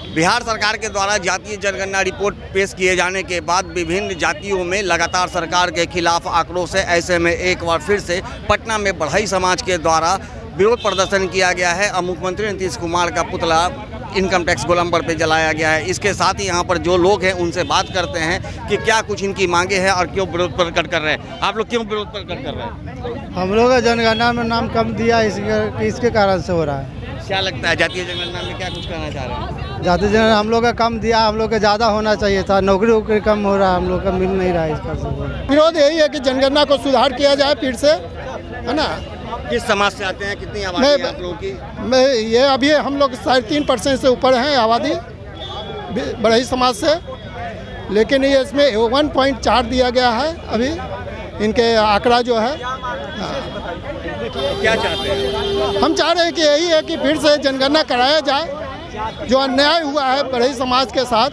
बिहार सरकार के द्वारा जातीय जनगणना रिपोर्ट पेश किए जाने के बाद विभिन्न जातियों में लगातार सरकार के खिलाफ आक्रोश है। ऐसे में एक बार फिर से पटना में बढ़ई समाज के द्वारा विरोध प्रदर्शन किया गया है और मुख्यमंत्री नीतीश कुमार का पुतला इनकम टैक्स गोलंबर पे जलाया गया है। इसके साथ ही यहाँ पर जो लोग हैं उनसे बात करते हैं कि क्या कुछ इनकी मांगे हैं और क्यों विरोध प्रकट कर रहे हैं। आप लोग क्यों विरोध प्रकट कर रहे हैं? हम लोग जनगणना में नाम कम दिया इसके कारण से हो रहा है। क्या लगता है जातीय जनगणना में क्या कुछ करना चाह रहे हैं? जातीय जनगणना हम लोग का कम दिया, हम लोग का ज़्यादा होना चाहिए था। नौकरी वोकरी कम हो रहा है, हम लोग का मिल नहीं रहा है। इसका विरोध यही है कि जनगणना को सुधार किया जाए फिर से, है ना। किस समाज से आते हैं, कितनी आबादी है आप लोगों की? मैं ये अभी हम लोग 3.5% से ऊपर हैं आबादी बढ़ई समाज से, लेकिन ये इसमें 1.4 दिया गया है अभी इनके आंकड़ा जो है। क्या चाहते हैं? हम चाह रहे हैं कि यही है कि फिर से जनगणना कराया जाए, जो अन्याय हुआ है बढ़ई समाज के साथ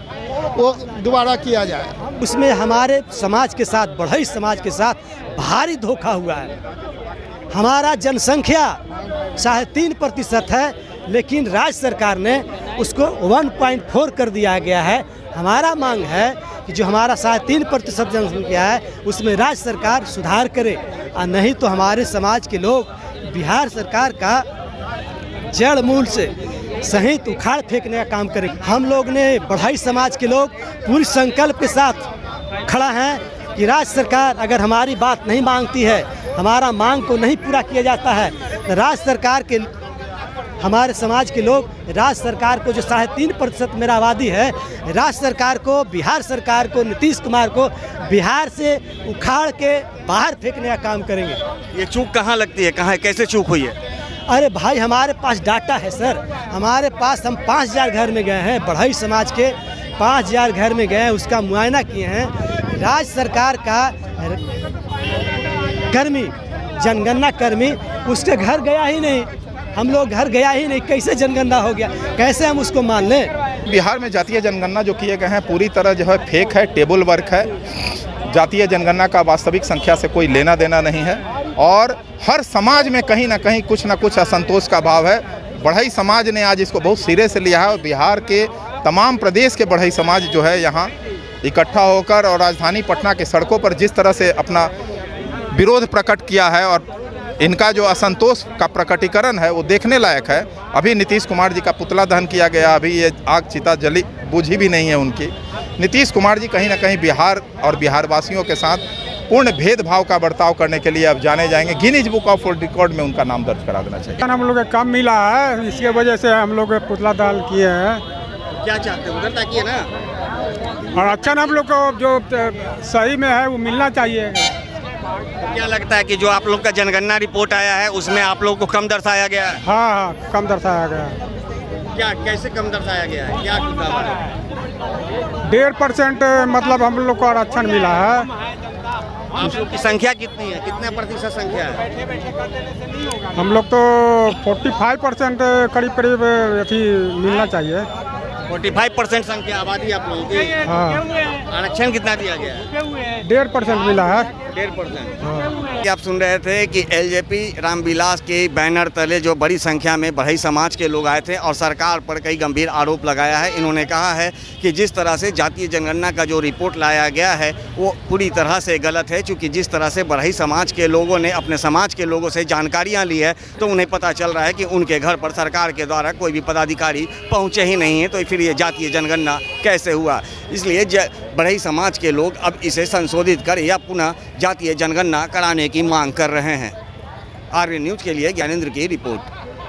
वो दोबारा किया जाए। उसमें हमारे समाज के साथ, बढ़ई समाज के साथ भारी धोखा हुआ है। हमारा जनसंख्या 3.5% है, लेकिन राज्य सरकार ने उसको 1.4 कर दिया गया है। हमारा मांग है कि जो हमारा 3.5% जनसंख्या है उसमें राज्य सरकार सुधार करे, और नहीं तो हमारे समाज के लोग बिहार सरकार का जड़ मूल से सहित उखाड़ फेंकने का काम करें। हम लोग ने बढ़ई समाज के लोग पूरी संकल्प के साथ खड़ा हैं कि राज्य सरकार अगर हमारी बात नहीं मांगती है, हमारा मांग को नहीं पूरा किया जाता है, तो राज्य सरकार के हमारे समाज के लोग राज्य सरकार को, जो 3.5% मेरा आबादी है, राज्य सरकार को, बिहार सरकार को, नीतीश कुमार को बिहार से उखाड़ के बाहर फेंकने का काम करेंगे। ये चूक कहाँ लगती है, कहाँ कैसे चूक हुई है? अरे भाई, हमारे पास डाटा है सर। हमारे पास हम 5000 घर में गए हैं, बढ़ई समाज के 5000 घर में गए हैं, उसका मुआयना किए हैं। राज्य सरकार का कर्मी, जनगणना कर्मी, उसके घर गया ही नहीं। हम लोग घर गया ही नहीं, कैसे जनगणना हो गया, कैसे हम उसको मान लें? बिहार में जातीय जनगणना जो किए गए हैं पूरी तरह जो है फेक है, टेबल वर्क है। जातीय जनगणना का वास्तविक संख्या से कोई लेना देना नहीं है, और हर समाज में कहीं ना कहीं कुछ ना कुछ असंतोष का भाव है। बढ़ई समाज ने आज इसको बहुत सिरे से लिया है, और बिहार के तमाम प्रदेश के बढ़ई समाज जो है यहाँ इकट्ठा होकर और राजधानी पटना के सड़कों पर जिस तरह से अपना विरोध प्रकट किया है, और इनका जो असंतोष का प्रकटीकरण है वो देखने लायक है। अभी नीतीश कुमार जी का पुतला दहन किया गया, अभी ये आग चिता जली बुझी भी नहीं है उनकी। नीतीश कुमार जी कहीं ना कहीं बिहार और बिहारवासियों के साथ पूर्ण भेदभाव का बर्ताव करने के लिए अब जाने जाएंगे। Guinness book of world record में उनका नाम दर्ज करा देना चाहिए। हम लोग कम मिला है, इसके वजह से हम लोग पुतला दहन किए हैं। क्या चाहते हैं? उधर ताकिए ना। और अच्छा ना, हम लोग को जो सही में है वो मिलना चाहिए। क्या लगता है कि जो आप लोग का जनगणना रिपोर्ट आया है उसमें आप लोग को कम दर्शाया गया है? हाँ, कम दर्शाया गया है। क्या, कैसे कम दर्शाया गया है? क्या 1.5% मतलब हम लोग को आरक्षण मिला है। आप लोग की संख्या कितनी है, कितने प्रतिशत संख्या है? हम लोग तो 45% करीब अथी मिलना चाहिए। 45% संख्या आबादी आप लोगों की। हाँ। आरक्षण कितना दिया गया है? 1.5% मिला है। 1.5%। हाँ। आप सुन रहे थे कि एलजेपी रामविलास के बैनर तले जो बड़ी संख्या में बढ़ई समाज के लोग आए थे और सरकार पर कई गंभीर आरोप लगाया है। इन्होंने कहा है कि जिस तरह से जातीय जनगणना का जो रिपोर्ट लाया गया है वो पूरी तरह से गलत है, क्योंकि जिस तरह से बढ़ई समाज के लोगों ने अपने समाज के लोगों से जानकारियाँ ली है तो उन्हें पता चल रहा है कि उनके घर पर सरकार के द्वारा कोई भी पदाधिकारी पहुँचे ही नहीं है, तो फिर ये जातीय जनगणना कैसे हुआ? इसलिए बढ़ई समाज के लोग अब इसे संशोधित कर या पुनः जातीय जनगणना कराने की मांग कर रहे हैं। आर्य न्यूज़ के लिए ज्ञानेंद्र की रिपोर्ट।